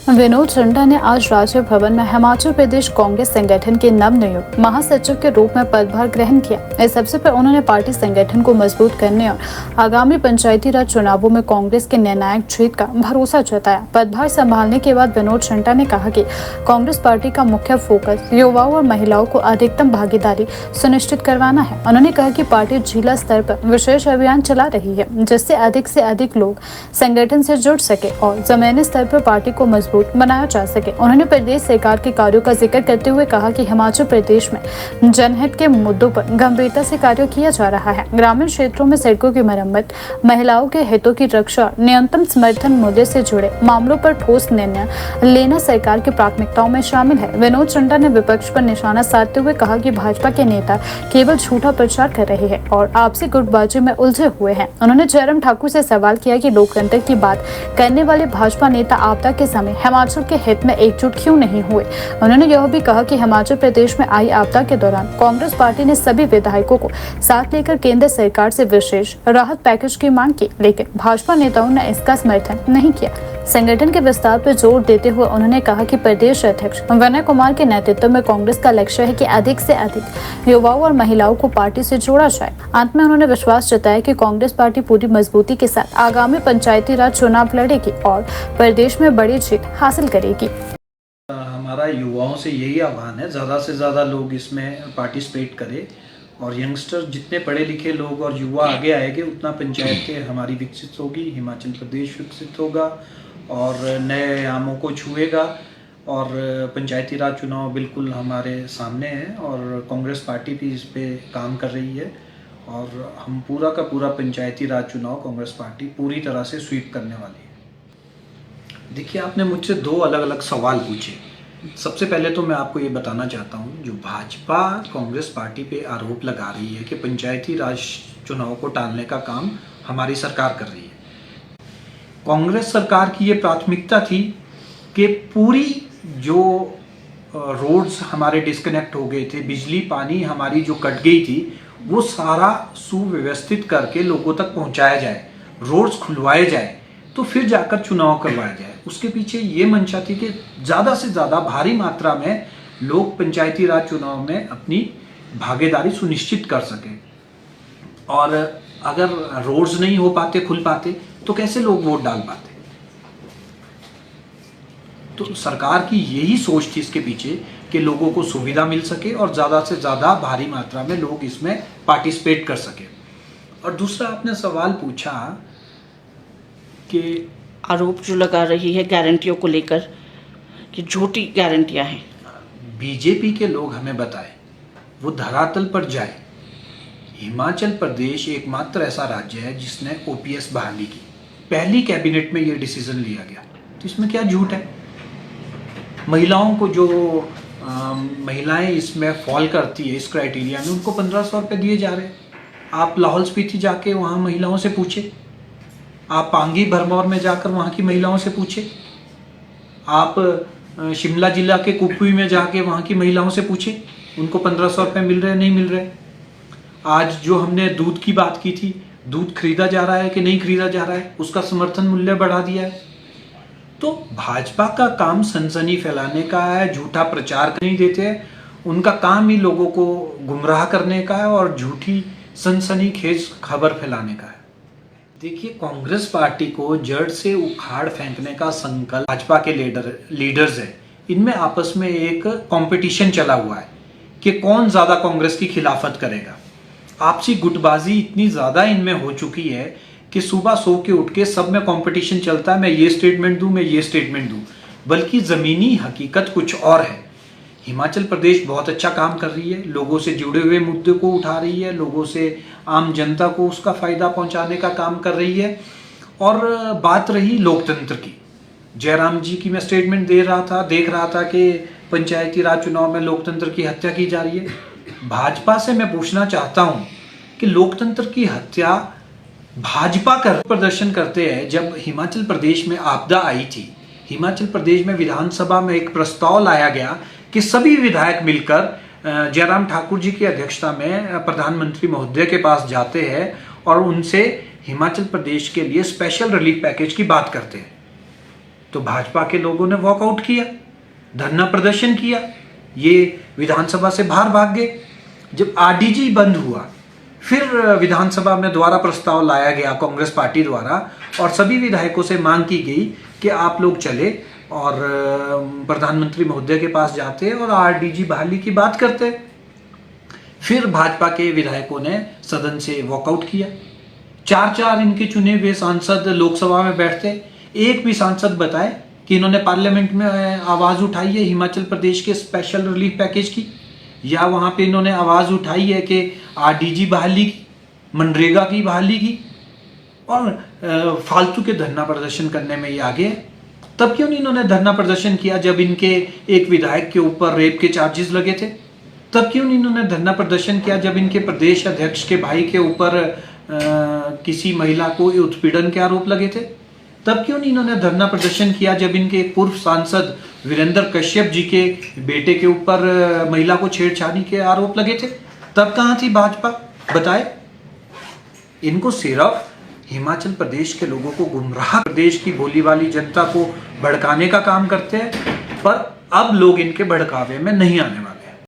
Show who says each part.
Speaker 1: विनोद चंडा ने आज राज्य भवन में हिमाचल प्रदेश कांग्रेस संगठन के नवनियुक्त महासचिव के रूप में पदभार ग्रहण किया। इस अवसर पर उन्होंने पार्टी संगठन को मजबूत करने और आगामी पंचायती राज चुनावों में कांग्रेस के निर्णायक जीत का भरोसा जताया। पदभार संभालने के बाद विनोद चंडा ने कहा कि कांग्रेस पार्टी का मुख्य फोकस युवाओं और महिलाओं को अधिकतम भागीदारी सुनिश्चित करवाना है। उन्होंने कहा कि पार्टी जिला स्तर पर विशेष अभियान चला रही है, जिससे से अधिक लोग संगठन से जुड़ सके और जमीनी स्तर पर पार्टी को मजबूत बनाया जा सके। उन्होंने प्रदेश सरकार के कार्यों का जिक्र करते हुए कहा कि हिमाचल प्रदेश में जनहित के मुद्दों पर गंभीरता से कार्य किया जा रहा है। ग्रामीण क्षेत्रों में सड़कों की मरम्मत, महिलाओं के हितों की रक्षा, न्यूनतम समर्थन मूल्य से जुड़े मामलों पर ठोस निर्णय लेना सरकार की प्राथमिकताओं में शामिल है। विनोद चंडा ने विपक्ष पर निशाना साधते हुए कहा कि भाजपा के नेता केवल झूठा प्रचार कर रहे हैं और आपसी गुटबाजी में उलझे हुए हैं। उन्होंने जयराम ठाकुर से सवाल किया कि लोकतंत्र की बात करने वाले भाजपा नेता आपदा के समय हिमाचल के हित में एकजुट क्यों नहीं हुए। उन्होंने यह भी कहा कि हिमाचल प्रदेश में आई आपदा के दौरान कांग्रेस पार्टी ने सभी विधायकों को साथ लेकर केंद्र सरकार से विशेष राहत पैकेज की मांग की, लेकिन भाजपा नेताओं ने इसका समर्थन नहीं किया। संगठन के विस्तार पर जोर देते हुए उन्होंने कहा कि प्रदेश अध्यक्ष विनय कुमार के नेतृत्व में कांग्रेस का लक्ष्य है कि अधिक से अधिक युवाओं और महिलाओं को पार्टी से जोड़ा जाए। अंत में उन्होंने विश्वास जताया कि कांग्रेस पार्टी पूरी मजबूती के साथ आगामी पंचायती राज चुनाव लड़ेगी और प्रदेश में बड़ी जीत हासिल करेगी।
Speaker 2: हमारा युवाओं से यही आह्वान है, ज़्यादा से ज़्यादा लोग इसमें पार्टिसिपेट करें और यंगस्टर जितने पढ़े लिखे लोग और युवा आगे आएंगे उतना पंचायतें हमारी विकसित होगी, हिमाचल प्रदेश विकसित होगा और नए आयामों को छुएगा। और पंचायती राज चुनाव बिल्कुल हमारे सामने है और कांग्रेस पार्टी भी इस पे काम कर रही है और हम पूरा का पूरा पंचायती राज चुनाव कांग्रेस पार्टी पूरी तरह से स्वीप करने वाली है। देखिए, आपने मुझसे दो अलग अलग सवाल पूछे। सबसे पहले तो मैं आपको ये बताना चाहता हूँ, जो भाजपा कांग्रेस पार्टी पे आरोप लगा रही है कि पंचायती राज चुनाव को टालने का काम हमारी सरकार कर रही है। कांग्रेस सरकार की ये प्राथमिकता थी कि पूरी जो रोड्स हमारे डिस्कनेक्ट हो गए थे, बिजली पानी हमारी जो कट गई थी, वो सारा सुव्यवस्थित करके लोगों तक पहुंचाया जाए, रोड्स खुलवाए जाए, तो फिर जाकर चुनाव करवाया जाए। उसके पीछे ये मंशा थी कि ज़्यादा से ज़्यादा भारी मात्रा में लोग पंचायती राज चुनाव में अपनी भागीदारी सुनिश्चित कर सकें। और अगर रोड्स नहीं हो पाते, खुल पाते, तो कैसे लोग वोट डाल पाते। तो सरकार की यही सोच थी इसके पीछे कि लोगों को सुविधा मिल सके और ज़्यादा से ज़्यादा भारी मात्रा में लोग इसमें पार्टिसिपेट कर सके। और दूसरा आपने सवाल पूछा कि
Speaker 3: आरोप जो लगा रही है गारंटियों को लेकर कि झूठी गारंटियां हैं।
Speaker 2: बीजेपी के लोग हमें बताएं, वो धरातल पर जाए। हिमाचल प्रदेश एकमात्र ऐसा राज्य है जिसने ओपीएस बहाली की, पहली कैबिनेट में ये डिसीजन लिया गया, तो इसमें क्या झूठ है। महिलाओं को जो महिलाएं इसमें फॉल करती है इस क्राइटेरिया में, उनको 1500 रुपये दिए जा रहे हैं। आप लाहौल स्पीति जाके वहाँ महिलाओं से पूछे, आप पांगी भरमौर में जाकर वहाँ की महिलाओं से पूछे, आप शिमला जिला के कुपवी में जाके वहाँ की महिलाओं से पूछे, उनको 1500 रुपये मिल रहे नहीं मिल रहे। आज जो हमने दूध की बात की थी, दूध खरीदा जा रहा है कि नहीं खरीदा जा रहा है, उसका समर्थन मूल्य बढ़ा दिया है। तो भाजपा का काम सनसनी फैलाने का है, झूठा प्रचार नहीं देते हैं, उनका काम ही लोगों को गुमराह करने का है और झूठी सनसनीखेज खबर फैलाने का है। देखिए, कांग्रेस पार्टी को जड़ से उखाड़ फेंकने का संकल्प भाजपा के लीडर्स है। इनमें आपस में एक कंपटीशन चला हुआ है कि कौन ज्यादा कांग्रेस की खिलाफत करेगा। आपसी गुटबाजी इतनी ज्यादा इनमें हो चुकी है कि सुबह सो के उठ के सब में कंपटीशन चलता है, मैं ये स्टेटमेंट दूं, मैं ये स्टेटमेंट दूं, बल्कि जमीनी हकीकत कुछ और है। हिमाचल प्रदेश बहुत अच्छा काम कर रही है, लोगों से जुड़े हुए मुद्दे को उठा रही है, लोगों से आम जनता को उसका फायदा पहुंचाने का काम कर रही है। और बात रही लोकतंत्र की, जयराम जी की मैं स्टेटमेंट देख रहा था कि पंचायती राज चुनाव में लोकतंत्र की हत्या की जा रही है। भाजपा से मैं पूछना चाहता हूं कि लोकतंत्र की हत्या भाजपा कर प्रदर्शन करते हैं। जब हिमाचल प्रदेश में आपदा आई थी, हिमाचल प्रदेश में विधानसभा में एक प्रस्ताव लाया गया कि सभी विधायक मिलकर जयराम ठाकुर जी की अध्यक्षता में प्रधानमंत्री महोदय के पास जाते हैं और उनसे हिमाचल प्रदेश के लिए स्पेशल रिलीफ पैकेज की बात करते हैं। तो भाजपा के लोगों ने वॉकआउट किया, धरना प्रदर्शन किया, ये विधानसभा से बाहर भाग गए। जब आरडीजी बंद हुआ, फिर विधानसभा में दोबारा प्रस्ताव लाया गया कांग्रेस पार्टी द्वारा और सभी विधायकों से मांग की गई कि आप लोग चले और प्रधानमंत्री महोदय के पास जाते और आरडीजी बहाली की बात करते। फिर भाजपा के विधायकों ने सदन से वॉकआउट किया। 4 इनके चुने हुए सांसद लोकसभा में बैठते, एक भी सांसद बताए कि इन्होंने पार्लियामेंट में आवाज उठाई है हिमाचल प्रदेश के स्पेशल रिलीफ पैकेज की, या वहां पे इन्होंने आवाज उठाई है कि आरडीजी बहाली की, मनरेगा की बहाली की, और फालतू के धरना प्रदर्शन करने में ये आगे है। तब क्यों नहीं इन्होंने धरना प्रदर्शन किया जब इनके एक विधायक के ऊपर रेप के चार्जेस लगे थे? तब क्यों नहीं इन्होंने धरना प्रदर्शन किया जब इनके प्रदेश अध्यक्ष के भाई के ऊपर किसी महिला को उत्पीड़न के आरोप लगे थे? तब क्यों नहीं इन्होंने धरना प्रदर्शन किया जब इनके पूर्व सांसद वीरेंद्र कश्यप जी के बेटे के ऊपर महिला को छेड़छाड़ी के आरोप लगे थे? तब कहां थी भाजपा? बताए। इनको सिर्फ हिमाचल प्रदेश के लोगों को गुमराह, प्रदेश की भोली वाली जनता को भड़काने का काम करते हैं, पर अब लोग इनके भड़कावे में नहीं आने वाले।